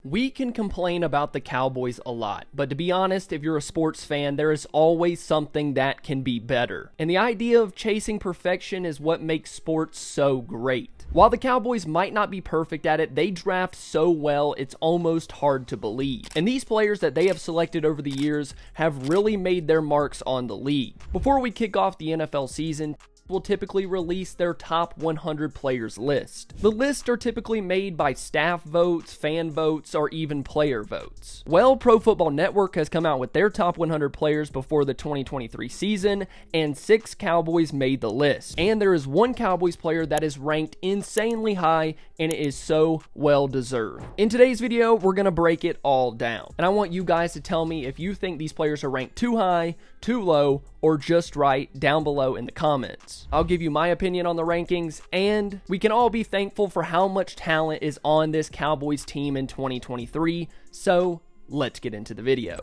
We can complain about the Cowboys a lot, but to be honest, if you're a sports fan, there is always something that can be better. And the idea of chasing perfection is what makes sports so great. While the Cowboys might not be perfect at it, they draft so well it's almost hard to believe. And these players that they have selected over the years have really made their marks on the league. Before we kick off the NFL season, will typically release their top 100 players list. The lists are typically made by staff votes, fan votes, or even player votes. Well, Pro Football Network has come out with their top 100 players before the 2023 season, and 6 Cowboys made the list. And there is one Cowboys player that is ranked insanely high, and it is so well deserved. In today's video, we're gonna break it all down. And I want you guys to tell me if you think these players are ranked too high, too low, or just right down below in the comments. I'll give you my opinion on the rankings, and we can all be thankful for how much talent is on this Cowboys team in 2023, so let's get into the video.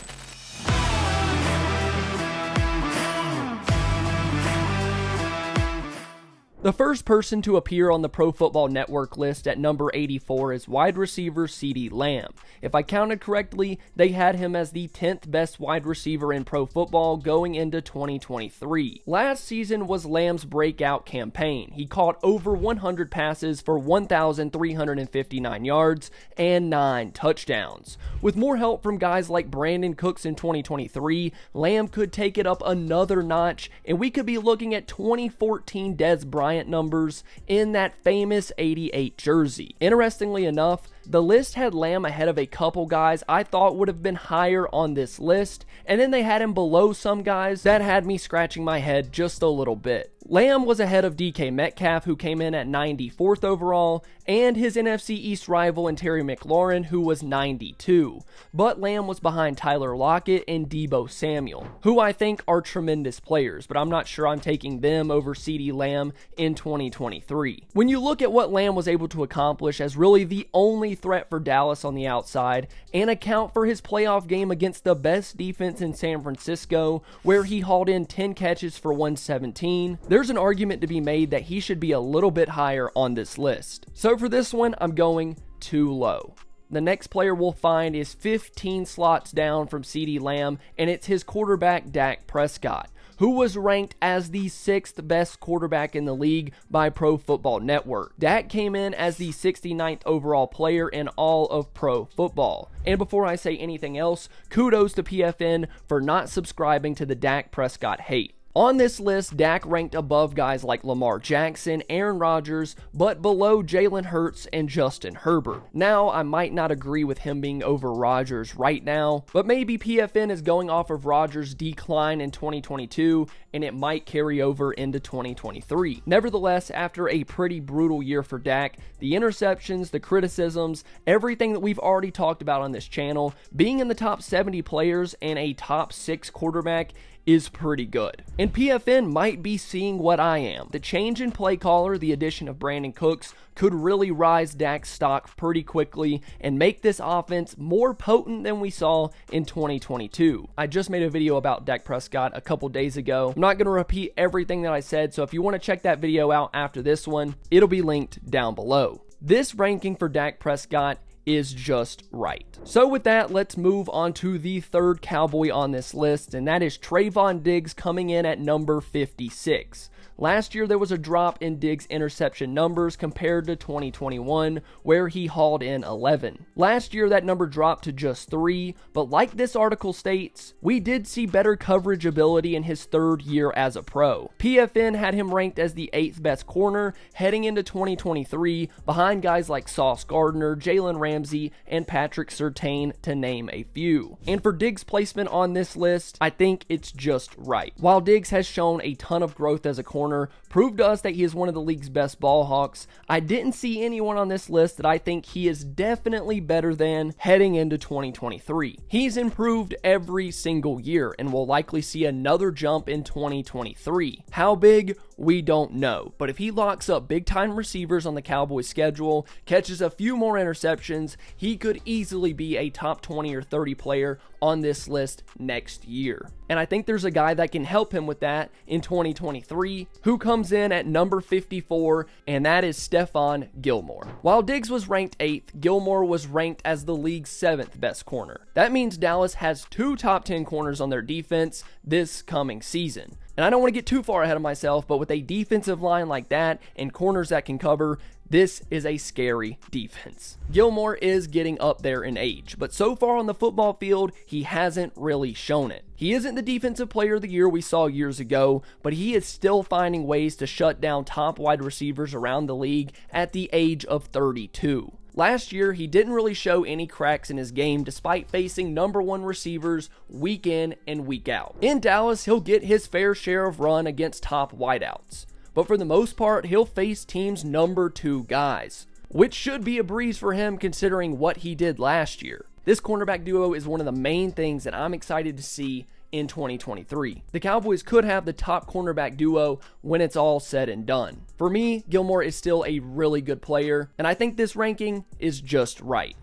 The first person to appear on the Pro Football Network list at number 84 is wide receiver CeeDee Lamb. If I counted correctly, they had him as the 10th best wide receiver in pro football going into 2023. Last season was Lamb's breakout campaign. He caught over 100 passes for 1,359 yards and 9 touchdowns. With more help from guys like Brandin Cooks in 2023, Lamb could take it up another notch, and we could be looking at 2014 Dez Bryant numbers in that famous 88 jersey. Interestingly enough, the list had Lamb ahead of a couple guys I thought would have been higher on this list, and then they had him below some guys that had me scratching my head just a little bit. Lamb was ahead of DK Metcalf, who came in at 94th overall, and his NFC East rival and Terry McLaurin, who was 92. But Lamb was behind Tyler Lockett and Deebo Samuel, who I think are tremendous players, but I'm not sure I'm taking them over CeeDee Lamb in 2023. When you look at what Lamb was able to accomplish as really the only threat for Dallas on the outside, and account for his playoff game against the best defense in San Francisco, where he hauled in 10 catches for 117, there's an argument to be made that he should be a little bit higher on this list. So for this one, I'm going too low. The next player we'll find is 15 slots down from CeeDee Lamb, and it's his quarterback Dak Prescott, who was ranked as the 6th best quarterback in the league by Pro Football Network. Dak came in as the 69th overall player in all of pro football. And before I say anything else, kudos to PFN for not subscribing to the Dak Prescott hate. On this list, Dak ranked above guys like Lamar Jackson, Aaron Rodgers, but below Jalen Hurts and Justin Herbert. Now, I might not agree with him being over Rodgers right now, but maybe PFN is going off of Rodgers' decline in 2022, and it might carry over into 2023. Nevertheless, after a pretty brutal year for Dak, the interceptions, the criticisms, everything that we've already talked about on this channel, being in the top 70 players and a top 6 quarterback is pretty good. And PFN might be seeing what I am. The change in play caller, the addition of Brandin Cooks, could really rise Dak's stock pretty quickly and make this offense more potent than we saw in 2022. I just made a video about Dak Prescott a couple days ago. I'm not going to repeat everything that I said, so if you want to check that video out after this one, it'll be linked down below. This ranking for Dak Prescott is just right. So with that, let's move on to the third Cowboy on this list, and that is Trayvon Diggs coming in at number 56. Last year, there was a drop in Diggs' interception numbers compared to 2021, where he hauled in 11. Last year, that number dropped to just 3, but like this article states, we did see better coverage ability in his third year as a pro. PFN had him ranked as the 8th best corner heading into 2023, behind guys like Sauce Gardner, Jalen Ramsey, and Patrick Surtain, to name a few. And for Diggs' placement on this list, I think it's just right. While Diggs has shown a ton of growth as a corner, proved to us that he is one of the league's best ball hawks, I didn't see anyone on this list that I think he is definitely better than heading into 2023. He's improved every single year and will likely see another jump in 2023. How big? We don't know, but if he locks up big time receivers on the Cowboys schedule, catches a few more interceptions, Parsons, he could easily be a top 20 or 30 player on this list next year. And I think there's a guy that can help him with that in 2023, who comes in at number 54, and that is Stefan Gilmore. While Diggs was ranked 8th, Gilmore was ranked as the league's 7th best corner. That means Dallas has 2 top 10 corners on their defense this coming season. And I don't want to get too far ahead of myself, but with a defensive line like that and corners that can cover, this is a scary defense. Gilmore is getting up there in age, but so far on the football field, he hasn't really shown it. He isn't the defensive player of the year we saw years ago, but he is still finding ways to shut down top wide receivers around the league at the age of 32. Last year, he didn't really show any cracks in his game despite facing number 1 receivers week in and week out. In Dallas, he'll get his fair share of run against top wideouts, but for the most part, he'll face teams' number 2 guys, which should be a breeze for him considering what he did last year. This cornerback duo is one of the main things that I'm excited to see in 2023. The Cowboys could have the top cornerback duo when it's all said and done. For me, Gilmore is still a really good player, and I think this ranking is just right.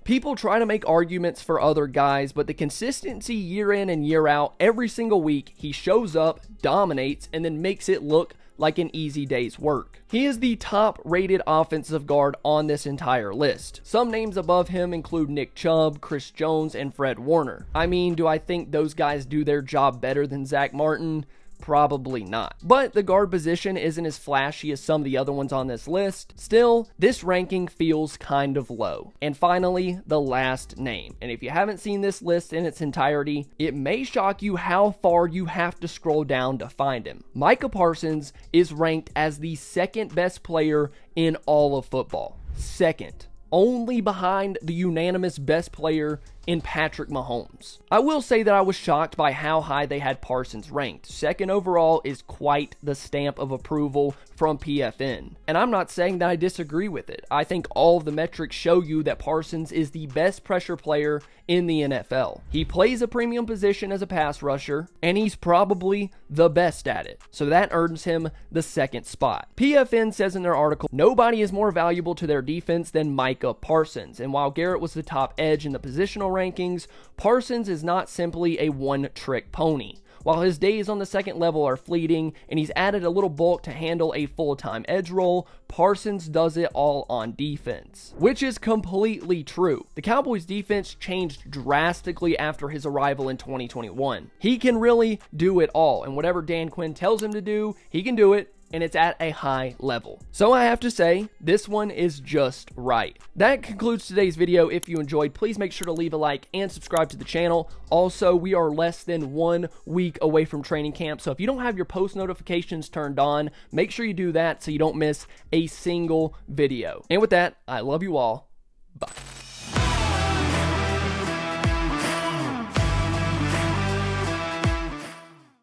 People try to make arguments for other guys, but the consistency year in and year out, every single week, he shows up, dominates, and then makes it look like an easy day's work. He is the top rated offensive guard on this entire list. Some names above him include Nick Chubb, Chris Jones, and Fred Warner. I mean, do I think those guys do their job better than Zach Martin? Probably not. But the guard position isn't as flashy as some of the other ones on this list. Still, this ranking feels kind of low. And finally, the last name. And if you haven't seen this list in its entirety, it may shock you how far you have to scroll down to find him. Micah Parsons is ranked as the 2nd best player in all of football. 2nd. Only behind the unanimous best player in Patrick Mahomes. I will say that I was shocked by how high they had Parsons ranked. 2nd overall is quite the stamp of approval from PFN. And I'm not saying that I disagree with it. I think all of the metrics show you that Parsons is the best pressure player in the NFL. He plays a premium position as a pass rusher, and he's probably the best at it. So that earns him the 2nd spot. PFN says in their article, nobody is more valuable to their defense than Micah Parsons. And while Garrett was the top edge in the positional rankings, Parsons is not simply a one-trick pony. While his days on the 2nd level are fleeting and he's added a little bulk to handle a full-time edge role, Parsons does it all on defense, which is completely true. The Cowboys defense changed drastically after his arrival in 2021. He can really do it all, and whatever Dan Quinn tells him to do, he can do it, and it's at a high level. So I have to say, this one is just right. That concludes today's video. If you enjoyed, please make sure to leave a like and subscribe to the channel. Also, we are less than 1 week away from training camp, so if you don't have your post notifications turned on, make sure you do that so you don't miss a single video. And with that, I love you all. Bye.